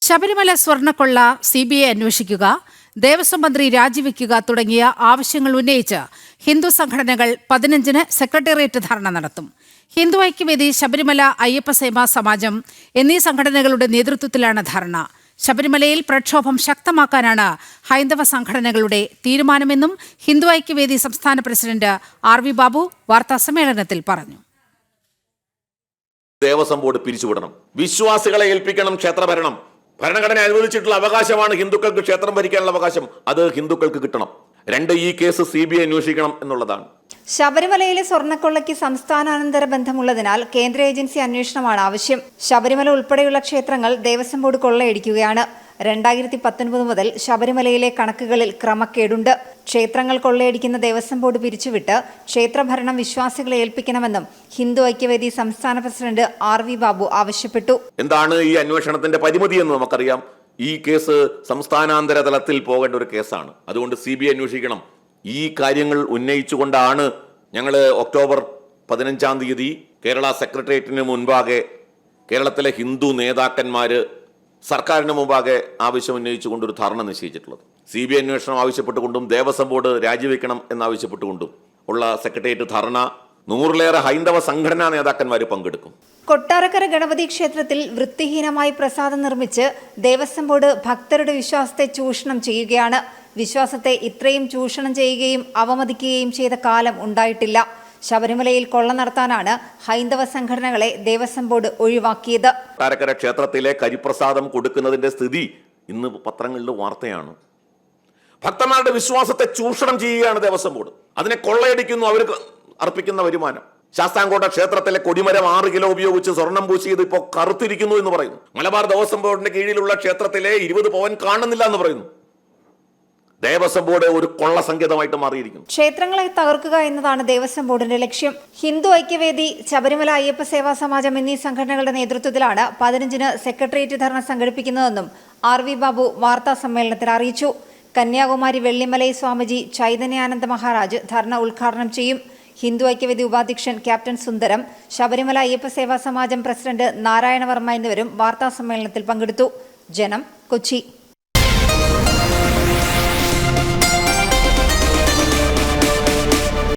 ശബരിമല സ്വർണ്ണക്കൊള്ള CBI അന്വേഷിക്കുക, ദേവസ്വം മന്ത്രി രാജിവെക്കുക തുടങ്ങിയ ആവശ്യങ്ങൾ ഉന്നയിച്ച് ഹിന്ദു സംഘടനകൾ 15-ന് സെക്രട്ടേറിയറ്റ് ധർണ നടത്തും. ഹിന്ദു ഐക്യവേദി, ശബരിമല അയ്യപ്പസേവാ സമാജം എന്നീ സംഘടനകളുടെ നേതൃത്വത്തിലാണ് ധർണ. ശബരിമലയിൽ പ്രക്ഷോഭം ശക്തമാക്കാനാണ് ഹൈന്ദവ സംഘടനകളുടെ തീരുമാനമെന്നും ഹിന്ദു ഐക്യവേദി സംസ്ഥാന പ്രസിഡന്റ് RV ബാബു വാർത്താസമ്മേളനത്തിൽ പറഞ്ഞു. ദേവസ്വം ബോർഡ് പിരിച്ചുവിടണം, വിശ്വാസികളെ ഏൽപ്പിക്കണം ക്ഷേത്രഭരണം. ഭരണഘടന അനുവദിച്ചിട്ടുള്ള അവകാശമാണ് ഹിന്ദുക്കൾക്ക് ക്ഷേത്രം ഭരിക്കാനുള്ള അവകാശം, അത് ഹിന്ദുക്കൾക്ക് കിട്ടണം. ഈ കേസ് CBI അന്വേഷിക്കണം എന്നുള്ളതാണ്. ശബരിമലയിലെ സ്വർണ്ണക്കൊള്ളയ്ക്ക് സംസ്ഥാനാനന്തര ബന്ധമുള്ളതിനാൽ കേന്ദ്ര ഏജൻസി അന്വേഷണമാണ് ആവശ്യം. ശബരിമല ഉൾപ്പെടെയുള്ള ക്ഷേത്രങ്ങൾ ദേവസ്വം ബോർഡ് കൊള്ളയടിക്കുകയാണ്. 2019 മുതൽ ശബരിമലയിലെ കണക്കുകളിൽ ക്രമക്കേടുണ്ട്. ക്ഷേത്രങ്ങൾ കൊള്ളയടിക്കുന്ന ദേവസ്വം ബോർഡ് പിരിച്ചുവിട്ട് ക്ഷേത്രഭരണം വിശ്വാസികളെ ഏൽപ്പിക്കണമെന്നും ഹിന്ദു ഐക്യവേദി സംസ്ഥാന പ്രസിഡന്റ് RV ബാബു ആവശ്യപ്പെട്ടു. എന്താണ് ഈ അന്വേഷണത്തിന്റെ പരിമിതി എന്ന് നമുക്കറിയാം. ഈ കേസ് സംസ്ഥാനാന്തര തലത്തിൽ പോകേണ്ട ഒരു കേസാണ്. അതുകൊണ്ട് CBI അന്വേഷിക്കണം. ഈ കാര്യങ്ങൾ ഉന്നയിച്ചുകൊണ്ടാണ് ഞങ്ങൾ ഒക്ടോബർ 15-ാം തീയതി കേരള സെക്രട്ടേറിയറ്റിന് മുൻപാകെ കേരളത്തിലെ ഹിന്ദു നേതാക്കന്മാർ സർക്കാരിന് മുമ്പാകെ ആവശ്യം ഉന്നയിച്ചുകൊണ്ടൊരു ധർണ നിശ്ചയിച്ചിട്ടുള്ളത്. CBI അന്വേഷണം ആവശ്യപ്പെട്ടുകൊണ്ടും ദേവസ്വം ബോർഡ് രാജിവെക്കണം എന്നാവശ്യപ്പെട്ടുകൊണ്ടും ഉള്ള സെക്രട്ടേറിയറ്റ് ധർണ 100-ലേറെ ഹൈന്ദവ സംഘടനാ നേതാക്കന്മാർ പങ്കെടുക്കും. കൊട്ടാരക്കര ഗണപതി ക്ഷേത്രത്തിൽ വൃത്തിഹീനമായി പ്രസാദം നിർമ്മിച്ച് ദേവസ്വം ബോർഡ് ഭക്തരുടെ വിശ്വാസത്തെ ചൂഷണം ചെയ്യുകയാണ്. വിശ്വാസത്തെ ഇത്രയും ചൂഷണം ചെയ്യുകയും അവമതിക്കുകയും ചെയ്ത കാലം ഉണ്ടായിട്ടില്ല. ശബരിമലയിൽ കൊള്ള നടത്താനാണ് ഹൈന്ദവ സംഘടനകളെ ദേവസ്വം ബോർഡ് ഒഴിവാക്കിയത്. കൊട്ടാരക്കര ക്ഷേത്രത്തിലെ കരിപ്രസാദം കൊടുക്കുന്നതിന്റെ സ്ഥിതി ഇന്ന് പത്രങ്ങളിൽ വാർത്തയാണ്. ഭക്തന്മാരുടെ വിശ്വാസത്തെ ചൂഷണം ചെയ്യുകയാണ് ദേവസ്വം ബോർഡ്. അതിനെ കൊള്ളയടിക്കുന്നു അവർക്ക് അർപ്പിക്കുന്ന വരുമാനം. ശാസ്താംകോട്ട ക്ഷേത്രത്തിലെ കൊടിമരം 6 കിലോ ഉപയോഗിച്ച് സ്വർണം പൂശിയത് ഇപ്പോൾ കറുത്തിരിക്കുന്നു എന്ന് പറയുന്നു. മലബാർ ദേവസ്വം ബോർഡിന്റെ കീഴിലുള്ള ക്ഷേത്രത്തിലെ 20 പവൻ കാണുന്നില്ല എന്ന് പറയുന്നു. ദേവസ്വം ബോർഡ് ഒരു കൊള്ള സങ്കേതമായിട്ട് മാറിയിരിക്കുന്നു. ക്ഷേത്രങ്ങളെ തകർക്കുക എന്നതാണ് ദേവസ്വം ബോർഡിന്റെ ലക്ഷ്യം. ഹിന്ദു ഐക്യവേദി, ശബരിമല അയ്യപ്പ സേവാ സമാജം എന്നീ സംഘടനകളുടെ നേതൃത്വത്തിലാണ് 15-ന് സെക്രട്ടേറിയറ്റ് ധർണ സംഘടിപ്പിക്കുന്നതെന്നും RV ബാബു വാർത്താ സമ്മേളനത്തിൽ അറിയിച്ചു. കന്യാകുമാരി വെള്ളിമലൈ സ്വാമിജി ചൈതന്യാനന്ദ മഹാരാജ് ധർണ ഉദ്ഘാടനം ചെയ്യും. ഹിന്ദു ഐക്യവേദി ഉപാധ്യക്ഷൻ ക്യാപ്റ്റൻ സുന്ദരം, ശബരിമല അയ്യപ്പ സേവാ സമാജം പ്രസിഡന്റ് നാരായണ വർമ്മ എന്നിവരും വാർത്താ സമ്മേളനത്തിൽ പങ്കെടുത്തു. ജനം, കൊച്ചി.